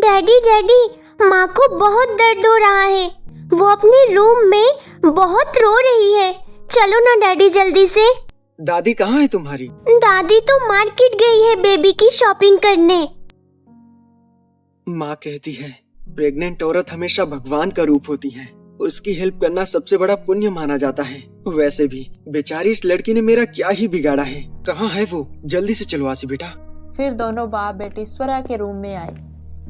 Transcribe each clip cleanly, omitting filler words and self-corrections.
Daddy daddy, माँ को बहुत दर्द हो रहा है। वो अपने रूम में बहुत रो रही है। चलो ना डैडी जल्दी से। दादी कहाँ है तुम्हारी? दादी तो मार्केट गई है बेबी की शॉपिंग करने। माँ कहती है प्रेग्नेंट औरत हमेशा भगवान का रूप होती है। उसकी हेल्प करना सबसे बड़ा पुण्य माना जाता है। वैसे भी बेचारी इस लड़की ने मेरा क्या ही बिगाड़ा है। कहाँ है वो? जल्दी से चलो आसी बेटा। फिर दोनों बाप बेटी स्वरा के रूम में आए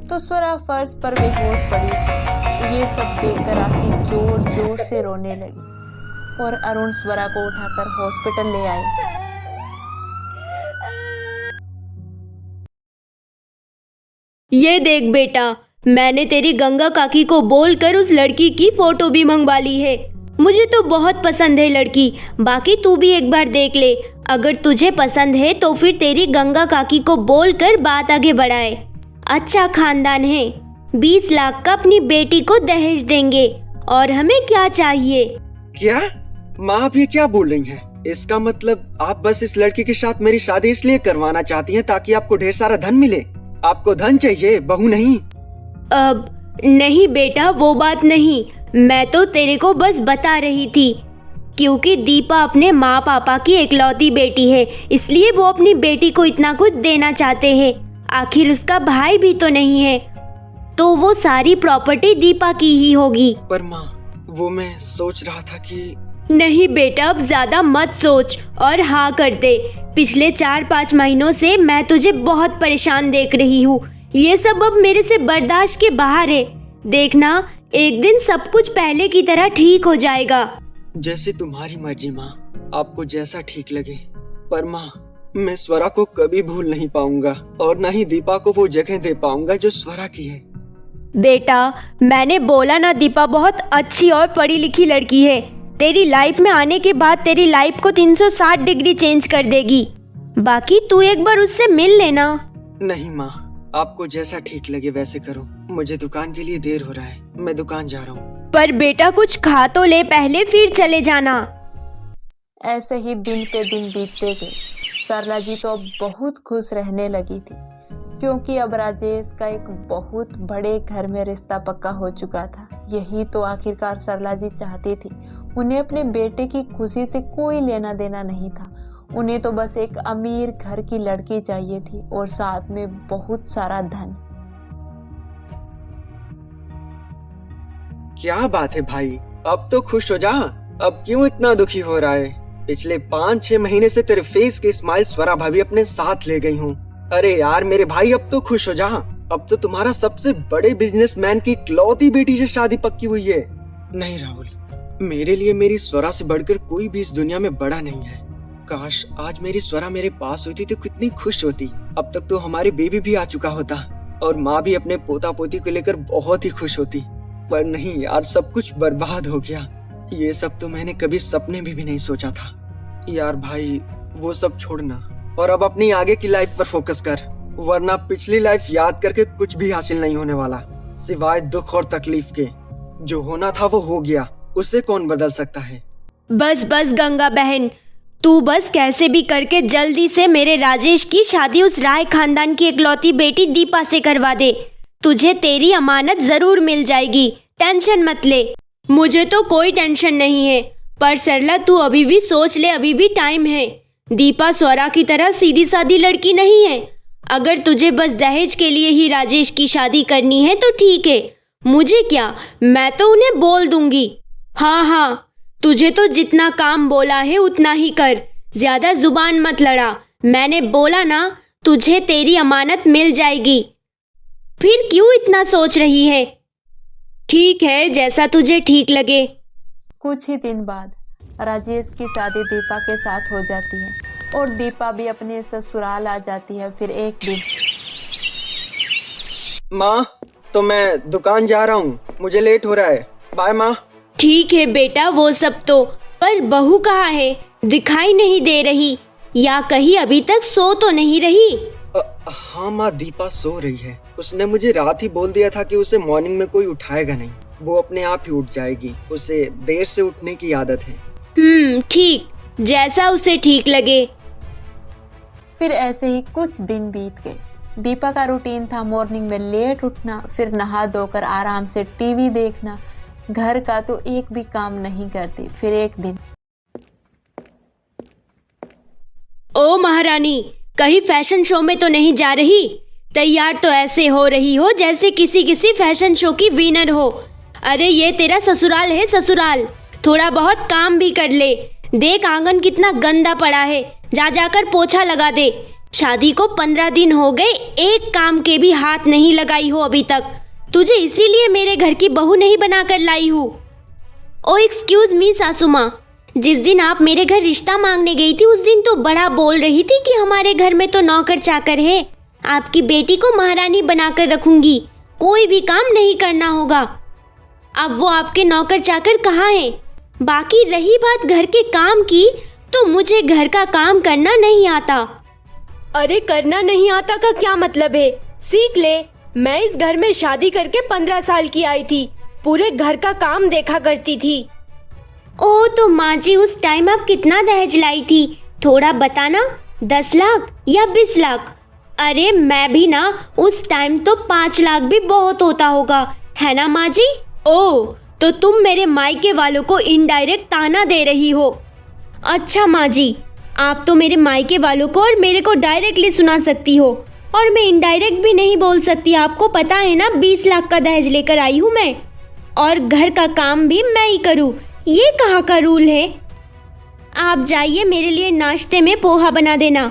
तो स्वरा फर्श पर बेहोश पड़ी थी। ये सब देखकर आसी जोर जोर से रोने लगी और अरुण स्वरा को उठाकर हॉस्पिटल ले आए। ये देख बेटा, मैंने तेरी गंगा काकी को बोलकर उस लड़की की फोटो भी मंगवा ली है। मुझे तो बहुत पसंद है लड़की, बाकी तू भी एक बार देख ले। अगर तुझे पसंद है तो फिर तेरी गंगा काकी को बोलकर बात आगे बढ़ाए। अच्छा खानदान है, 20 लाख का अपनी बेटी को दहेज देंगे और हमें क्या चाहिए। क्या माँ आप ये क्या बोल रही हैं? इसका मतलब आप बस इस लड़की के साथ मेरी शादी इसलिए करवाना चाहती हैं ताकि आपको ढेर सारा धन मिले? आपको धन चाहिए, बहू नहीं? अब नहीं बेटा, वो बात नहीं। मैं तो तेरे को बस बता रही थी, क्योंकि दीपा अपने माँ पापा की एकलौती बेटी है, इसलिए वो अपनी बेटी को इतना कुछ देना चाहते हैं। आखिर उसका भाई भी तो नहीं है, तो वो सारी प्रॉपर्टी दीपा की ही होगी। पर माँ वो मैं सोच रहा था कि नहीं बेटा, अब ज्यादा मत सोच और हाँ कर दे। पिछले 4-5 महीनों से मैं तुझे बहुत परेशान देख रही हूँ। ये सब अब मेरे से बर्दाश्त के बाहर है। देखना एक दिन सब कुछ पहले की तरह ठीक हो जाएगा। जैसे तुम्हारी मर्जी माँ, आपको जैसा ठीक लगे। पर माँ मैं स्वरा को कभी भूल नहीं पाऊंगा और न ही दीपा को वो जगह दे पाऊंगा जो स्वरा की है। बेटा मैंने बोला ना, दीपा बहुत अच्छी और पढ़ी लिखी लड़की है। तेरी लाइफ में आने के बाद तेरी लाइफ को 360 डिग्री चेंज कर देगी। बाकी तू एक बार उससे मिल लेना। नहीं माँ, आपको जैसा ठीक लगे वैसे करो। मुझे दुकान के लिए देर हो रहा है, मैं दुकान जा रहा हूँ। पर बेटा कुछ खा तो ले पहले, फिर चले जाना। ऐसे ही दिन पे दिन बीतते गए। सरला जी तो अब बहुत खुश रहने लगी थी, क्योंकि अब राजेश का एक बहुत बड़े घर में रिश्ता पक्का हो चुका था। यही तो आखिरकार सरला जी चाहती थी। उन्हें अपने बेटे की खुशी से कोई लेना देना नहीं था। उन्हें तो बस एक अमीर घर की लड़की चाहिए थी और साथ में बहुत सारा धन। क्या बात है भाई, अब तो खुश हो जा। अब क्यों इतना दुखी हो रहा है? पिछले 5-6 महीने से तेरे फेस की स्माइल स्वरा भाभी अपने साथ ले गई हूँ। अरे यार मेरे भाई, अब तो खुश हो जा। अब तो तुम्हारा सबसे बड़े बिजनेसमैन की इकलौती बेटी से शादी पक्की हुई है। नहीं राहुल, मेरे लिए मेरी स्वरा से बढ़कर कोई भी इस दुनिया में बड़ा नहीं है। काश आज मेरी स्वरा मेरे पास होती तो कितनी खुश होती। अब तक तो हमारे बेबी भी आ चुका होता और माँ भी अपने पोता पोती को लेकर बहुत ही खुश होती। पर नहीं यार, सब कुछ बर्बाद हो गया। ये सब तो मैंने कभी सपने में भी नहीं सोचा था। यार भाई वो सब छोड़ना और अब अपनी आगे की लाइफ पर फोकस कर, वरना पिछली लाइफ याद करके कुछ भी हासिल नहीं होने वाला सिवाय दुख और तकलीफ के। जो होना था वो हो गया, उसे कौन बदल सकता है। बस बस गंगा बहन, तू बस कैसे भी करके जल्दी से मेरे राजेश की शादी उस राय खानदान की इकलौती बेटी दीपा से करवा दे। तुझे तेरी अमानत जरूर मिल जाएगी, टेंशन मत ले। मुझे तो कोई टेंशन नहीं है, पर सरला तू अभी भी सोच ले, अभी भी टाइम है। दीपा स्वरा की तरह सीधी सादी लड़की नहीं है। अगर तुझे बस दहेज के लिए ही राजेश की शादी करनी है तो ठीक है, मुझे क्या, मैं तो उन्हें बोल दूंगी। हाँ, तुझे तो जितना काम बोला है उतना ही कर, ज्यादा जुबान मत लड़ा। मैंने बोला ना, तुझे तेरी अमानत मिल जाएगी। फिर क्यों इतना सोच रही है? ठीक है, जैसा तुझे ठीक लगे। कुछ ही दिन बाद राजेश की शादी दीपा के साथ हो जाती है और दीपा भी अपने ससुराल आ जाती है। फिर एक दिन, माँ तो मैं दुकान जा रहा हूँ, मुझे लेट हो रहा है। बाय माँ। ठीक है बेटा, वो सब तो, पर बहू कहाँ है? दिखाई नहीं दे रही, या कहीं अभी तक सो तो नहीं रही? हाँ माँ, दीपा सो रही है। उसने मुझे रात ही बोल दिया था कि उसे मॉर्निंग में कोई उठाएगा नहीं, वो अपने आप ही उठ जाएगी। उसे देर से उठने की आदत है। ठीक, जैसा उसे ठीक लगे। फिर ऐसे ही कुछ दिन बीत गए। दीपा का रूटीन था मॉर्निंग में लेट उठना, फिर नहा धोकर आराम से टीवी देखना। घर का तो एक भी काम नहीं करती। फिर एक दिन, ओ महारानी, कहीं फैशन शो में तो नहीं जा रही? तैयार तो ऐसे हो रही हो जैसे किसी फैशन शो की विनर हो। अरे ये तेरा ससुराल है, ससुराल। थोड़ा बहुत काम भी कर ले। देख आंगन कितना गंदा पड़ा है, जा जाकर पोछा लगा दे। शादी को 15 दिन हो गए, एक काम के भी हाथ नहीं लगाई हो अभी तक। तुझे इसीलिए मेरे घर की बहू नहीं बना कर लाई हूँ। ओ एक्सक्यूज मी सासू माँ, जिस दिन आप मेरे घर रिश्ता मांगने गई थी उस दिन तो बड़ा बोल रही थी कि हमारे घर में तो नौकर चाकर है, आपकी बेटी को महारानी बनाकर रखूंगी, कोई भी काम नहीं करना होगा। अब वो आपके नौकर चाकर कहाँ हैं? बाकी रही बात घर के काम की, तो मुझे घर का काम करना नहीं आता। अरे करना नहीं आता का क्या मतलब है? सीख ले। मैं इस घर में शादी करके 15 साल की आई थी, पूरे घर का काम देखा करती थी। ओ तो माँ जी, उस टाइम आप कितना दहेज लाई थी? थोड़ा बताना, 10 लाख या 20 लाख? अरे मैं भी ना, उस टाइम तो 5 लाख भी बहुत होता होगा, है ना माँ जी? ओ तो तुम मेरे मायके वालों को इनडायरेक्ट ताना दे रही हो। अच्छा माँ जी, आप तो मेरे मायके वालों को और मेरे को डायरेक्टली सुना सकती हो, और मैं इनडायरेक्ट भी नहीं बोल सकती। आपको पता है ना 20 लाख का दहेज लेकर आई हूँ मैं, और घर का काम भी मैं ही करूँ। ये कहाँ का रूल है? आप जाइए, मेरे लिए नाश्ते में पोहा बना देना,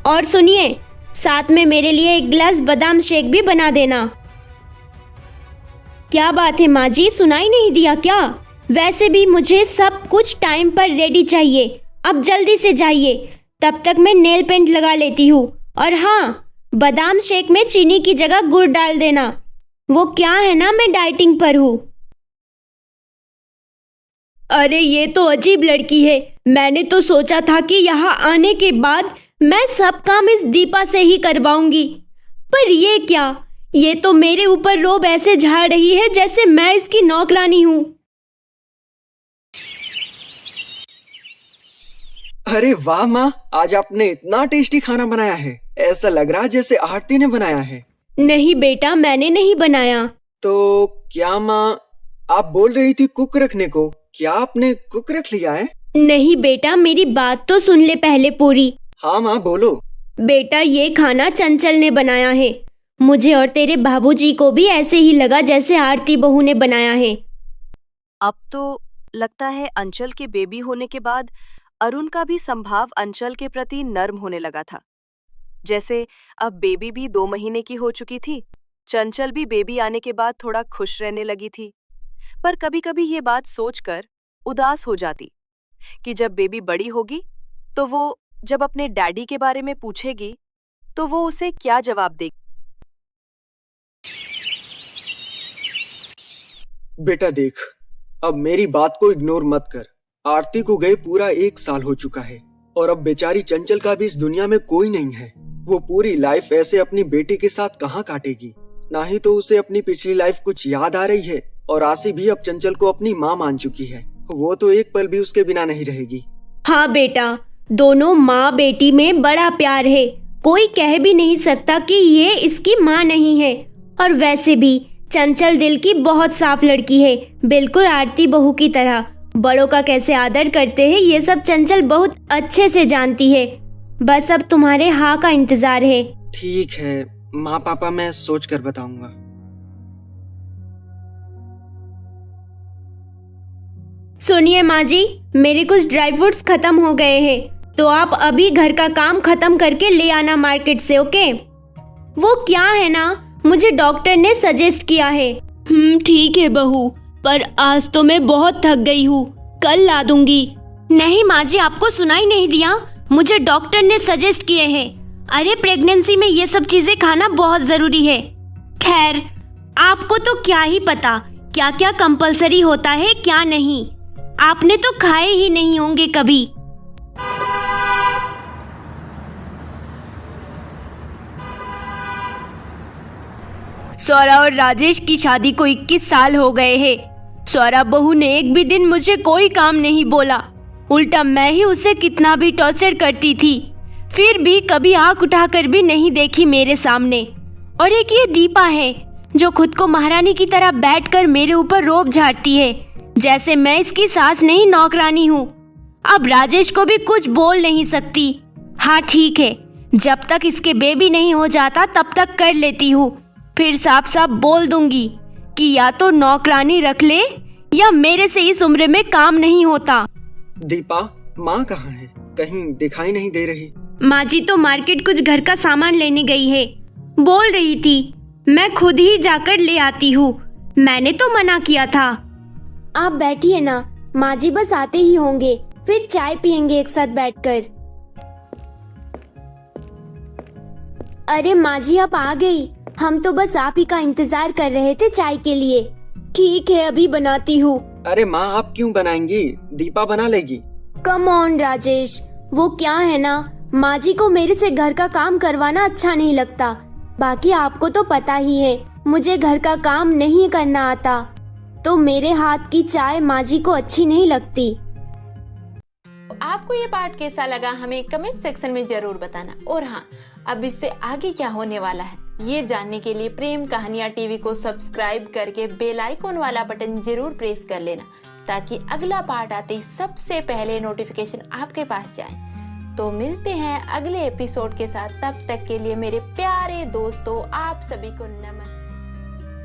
और सुनिए साथ में मेरे लिए 1 गिलास बादाम शेक भी बना देना। क्या बात है माँ जी, सुनाई नहीं दिया क्या? वैसे भी मुझे सब कुछ टाइम पर रेडी चाहिए। अब जल्दी से जाइए, तब तक मैं नेल पेंट लगा लेती हूँ। और हाँ, बादाम शेक में चीनी की जगह गुड़ डाल देना। वो क्या है ना, मैं डाइटिंग पर हूँ। अरे ये तो अजीब लड़की है। मैंने तो सोचा था कि यहाँ आने के बाद मैं सब काम इस दीपा से ही करवाऊंगी, पर ये क्या, ये तो मेरे ऊपर रोब ऐसे झाड़ रही है जैसे मैं इसकी नौकरानी हूँ। अरे वाह माँ, आज आपने इतना टेस्टी खाना बनाया है, ऐसा लग रहा जैसे आरती ने बनाया है। नहीं बेटा, मैंने नहीं बनाया। तो क्या माँ, आप बोल रही थी कुक रखने को, क्या आपने कुक रख लिया है? नहीं बेटा, मेरी बात तो सुन ले पहले पूरी। हाँ माँ बोलो। बेटा ये खाना चंचल ने बनाया है। मुझे और तेरे बाबूजी को भी ऐसे ही लगा जैसे आरती बहू ने बनाया है। अब तो लगता है अंचल के बेबी होने के बाद अरुण का भी संभाव अंचल के प्रति नर्म होने लगा था। जैसे अब बेबी भी 2 महीने की हो चुकी थी, चंचल भी बेबी आने के बाद थोड़ा खुश रहने लगी थी। पर कभी कभी ये बात सोचकर उदास हो जाती कि जब बेबी बड़ी होगी तो वो जब अपने डैडी के बारे में पूछेगी तो वो उसे क्या जवाब देगी। बेटा देख, अब मेरी बात को इग्नोर मत कर। आरती को गए पूरा 1 साल हो चुका है, और अब बेचारी चंचल का भी इस दुनिया में कोई नहीं है। वो पूरी लाइफ ऐसे अपनी बेटी के साथ कहाँ काटेगी? ना ही तो उसे अपनी पिछली लाइफ कुछ याद आ रही है, और आसी भी अब चंचल को अपनी माँ मान चुकी है। वो तो एक पल भी उसके बिना नहीं रहेगी। हाँ बेटा, दोनों माँ बेटी में बड़ा प्यार है। कोई कह भी नहीं सकता कि ये इसकी माँ नहीं है। और वैसे भी चंचल दिल की बहुत साफ लड़की है, बिल्कुल आरती बहू की तरह। बड़ों का कैसे आदर करते हैं ये सब चंचल बहुत अच्छे से जानती है। बस अब तुम्हारे हाँ का इंतजार है। ठीक है माँ पापा, मैं सोच कर बताऊंगा। सुनिए माँ जी, मेरे कुछ ड्राई फ्रूट्स खत्म हो गए हैं, तो आप अभी घर का काम खत्म करके ले आना मार्केट से, ओके? वो क्या है ना, मुझे डॉक्टर ने सजेस्ट किया है। ठीक है बहू, पर आज तो मैं बहुत थक गई हूँ, कल ला दूंगी। नहीं माँ जी, आपको सुनाई नहीं दिया? मुझे डॉक्टर ने सजेस्ट किए हैं। अरे प्रेगनेंसी में ये सब चीजें खाना बहुत जरूरी है। खैर, आपको तो क्या ही पता क्या क्या कंपलसरी होता है क्या नहीं। आपने तो खाए ही नहीं होंगे कभी। सौरा और राजेश की शादी को 21 साल हो गए हैं। सौरा बहू ने एक भी दिन मुझे कोई काम नहीं बोला, उल्टा मैं ही उसे कितना भी टॉर्चर करती थी। फिर भी कभी आंख उठाकर भी नहीं देखी मेरे सामने। और एक ये दीपा है जो खुद को महारानी की तरह बैठकर मेरे ऊपर रोब झाड़ती है, जैसे मैं इसकी सास नहीं नौकरानी हूँ। अब राजेश को भी कुछ बोल नहीं सकती। हाँ ठीक है, जब तक इसके बेबी नहीं हो जाता तब तक कर लेती हूँ, फिर साफ साफ बोल दूंगी कि या तो नौकरानी रख ले या मेरे से इस उम्र में काम नहीं होता। दीपा, माँ कहाँ है? कहीं दिखाई नहीं दे रही। माँ जी तो मार्केट कुछ घर का सामान लेने गई है। बोल रही थी मैं खुद ही जाकर ले आती हूँ, मैंने तो मना किया था। आप बैठिए ना, माँ जी बस आते ही होंगे, फिर चाय पियेंगे एक साथ बैठकर। अरे माँ जी आप आ गई, हम तो बस आप ही का इंतजार कर रहे थे चाय के लिए। ठीक है अभी बनाती हूँ। अरे माँ, आप क्यों बनाएंगी? दीपा बना लेगी। कम ऑन राजेश, वो क्या है ना, माँ जी को मेरे से घर का काम करवाना अच्छा नहीं लगता। बाकी आपको तो पता ही है मुझे घर का काम नहीं करना आता, तो मेरे हाथ की चाय माँ जी को अच्छी नहीं लगती। आपको ये पार्ट कैसा लगा हमें कमेंट सेक्शन में जरूर बताना। और हाँ, अब इससे आगे क्या होने वाला है ये जानने के लिए प्रेम कहानियां टीवी को सब्सक्राइब करके बेल आइकॉन वाला बटन जरूर प्रेस कर लेना, ताकि अगला पार्ट आते ही सबसे पहले नोटिफिकेशन आपके पास जाए। तो मिलते हैं अगले एपिसोड के साथ, तब तक के लिए मेरे प्यारे दोस्तों आप सभी को नमस्ते।